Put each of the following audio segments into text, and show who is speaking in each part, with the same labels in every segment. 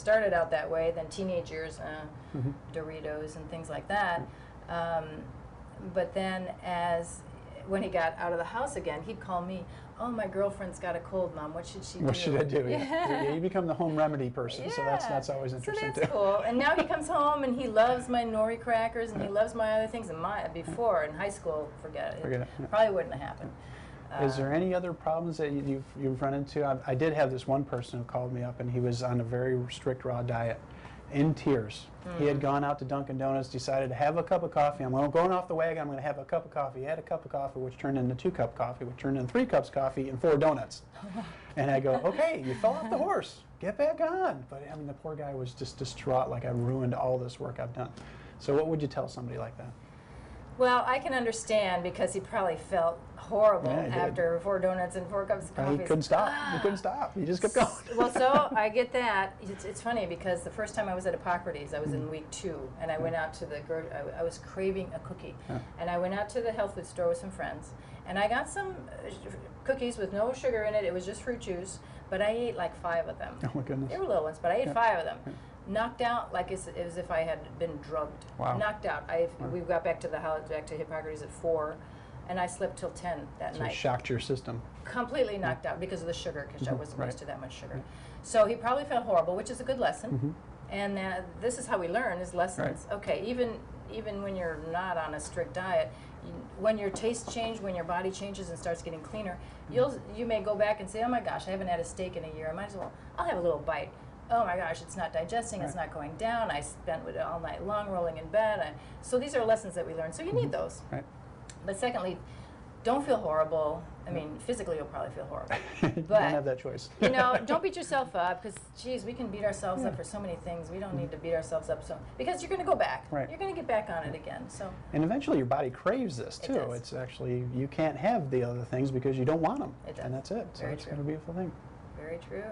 Speaker 1: started out that way. Then teenage years, Doritos and things like that. But then when he got out of the house again, he'd call me, "Oh, my girlfriend's got a cold, Mom. What should she do?"
Speaker 2: What should I do? Yeah. You become the home remedy person, so that's always interesting
Speaker 1: so that's
Speaker 2: too.
Speaker 1: cool. And now he comes home and he loves my nori crackers and he loves my other things. And before in high school, forget it. Probably wouldn't have happened.
Speaker 2: Is there any other problems that you've run into? I did have this one person who called me up, and he was on a very strict raw diet, in tears. He had gone out to Dunkin' Donuts, decided to have a cup of coffee. I'm going off the wagon. I'm going to have a cup of coffee. He had a cup of coffee, which turned into 2 cups of coffee, which turned into 3 cups of coffee and 4 donuts. And I go, okay, you fell off the horse. Get back on. But I mean, the poor guy was just distraught, like I ruined all this work I've done. So what would you tell somebody like that?
Speaker 1: Well, I can understand because he probably felt horrible after 4 donuts and 4 cups of coffee.
Speaker 2: He couldn't stop. He couldn't stop. He just kept going.
Speaker 1: Well, so I get that. It's funny because the first time I was at Hippocrates, I was in week 2, and I went out to I was craving a cookie. And I went out to the health food store with some friends, and I got some cookies with no sugar in it. It was just fruit juice, but I ate like 5 of them.
Speaker 2: Oh, my goodness.
Speaker 1: They were little ones, but I ate 5 of them. Knocked out like as if I had been drugged.
Speaker 2: Wow.
Speaker 1: Knocked out. We got back to the house, back to Hippocrates at 4, and I slept till 10 that night.
Speaker 2: So it shocked your system.
Speaker 1: Completely knocked out because of the sugar, because I wasn't used to that much sugar. So he probably felt horrible, which is a good lesson. And this is how we learn, is lessons. Okay, even when you're not on a strict diet, when your tastes change, when your body changes and starts getting cleaner, you may go back and say, oh my gosh, I haven't had a steak in a year. I'll have a little bite. Oh my gosh, it's not digesting, it's not going down. I spent with it all night long rolling in bed. So these are lessons that we learn. So you need those. But secondly, don't feel horrible. I mean, physically you'll probably feel horrible.
Speaker 2: But don't have that choice.
Speaker 1: Don't beat yourself up, because geez, we can beat ourselves up for so many things. We don't need to beat ourselves up because you're going to go back. You're going to get back on it again. So. And
Speaker 2: eventually your body craves this too. It's actually, you can't have the other things because you don't want them.
Speaker 1: And
Speaker 2: that's it. So it's kind of a beautiful thing.
Speaker 1: Very true.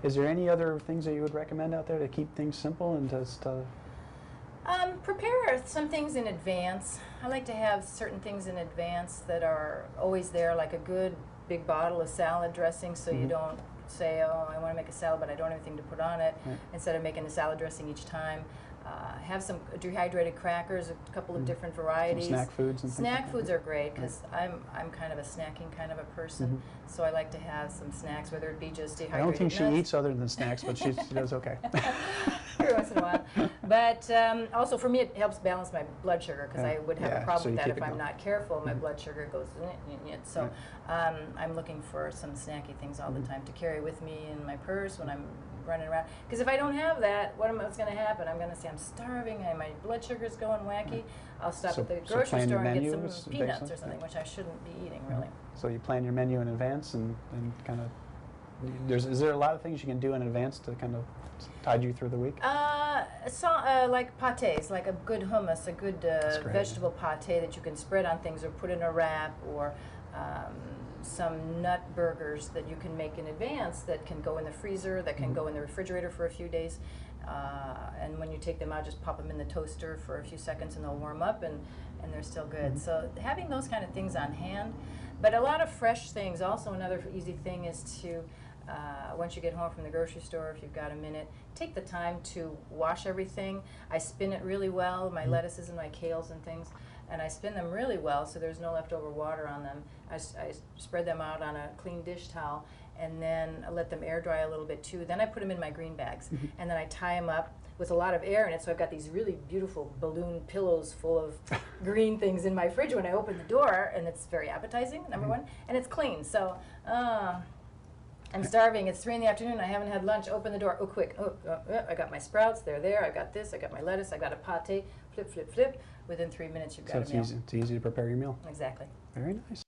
Speaker 2: Is there any other things that you would recommend out there to keep things simple and just
Speaker 1: prepare some things in advance. I like to have certain things in advance that are always there, like a good big bottle of salad dressing, so you don't say, oh, I want to make a salad, but I don't have anything to put on it, instead of making a salad dressing each time. Have some dehydrated crackers, a couple of different varieties.
Speaker 2: Some snack foods and
Speaker 1: snack foods are great because I'm kind of a snacking kind of a person, so I like to have some snacks, whether it be just dehydrated
Speaker 2: I don't think
Speaker 1: nuts.
Speaker 2: she eats other than snacks, but she does okay.
Speaker 1: Every once in a while. But also for me it helps balance my blood sugar, because I would have a problem with that if I'm not careful. My blood sugar goes so I'm looking for some snacky things all the time to carry with me in my purse when I'm running around, because if I don't have that, what's going to happen? I'm going to say I'm starving and my blood sugar's going wacky. I'll stop at the grocery store and get some peanuts or something, which I shouldn't be eating really. So you plan your menu in advance and kind of, is there a lot of things you can do in advance to kind of tide you through the week? Like pâtés, like a good hummus, a good vegetable pâté that you can spread on things or put in a wrap, or some nut burgers that you can make in advance that can go in the freezer, that can go in the refrigerator for a few days. And when you take them out, just pop them in the toaster for a few seconds and they'll warm up and they're still good. So having those kind of things on hand. But a lot of fresh things. Also another easy thing is to, once you get home from the grocery store, if you've got a minute, take the time to wash everything. I spin it really well, my lettuces and my kales and things, and I spin them really well so there's no leftover water on them. I spread them out on a clean dish towel, and then I let them air dry a little bit too. Then I put them in my green bags, and then I tie them up with a lot of air in it, so I've got these really beautiful balloon pillows full of green things in my fridge when I open the door, and it's very appetizing, number one, and it's clean. So I'm starving, it's 3 in the afternoon, I haven't had lunch, open the door, oh quick, I got my sprouts, they're there, I got this, I got my lettuce, I got a pâté, flip, flip, flip. Within 3 minutes you've got a meal.
Speaker 2: So it's easy to prepare your meal.
Speaker 1: Exactly.
Speaker 2: Very nice.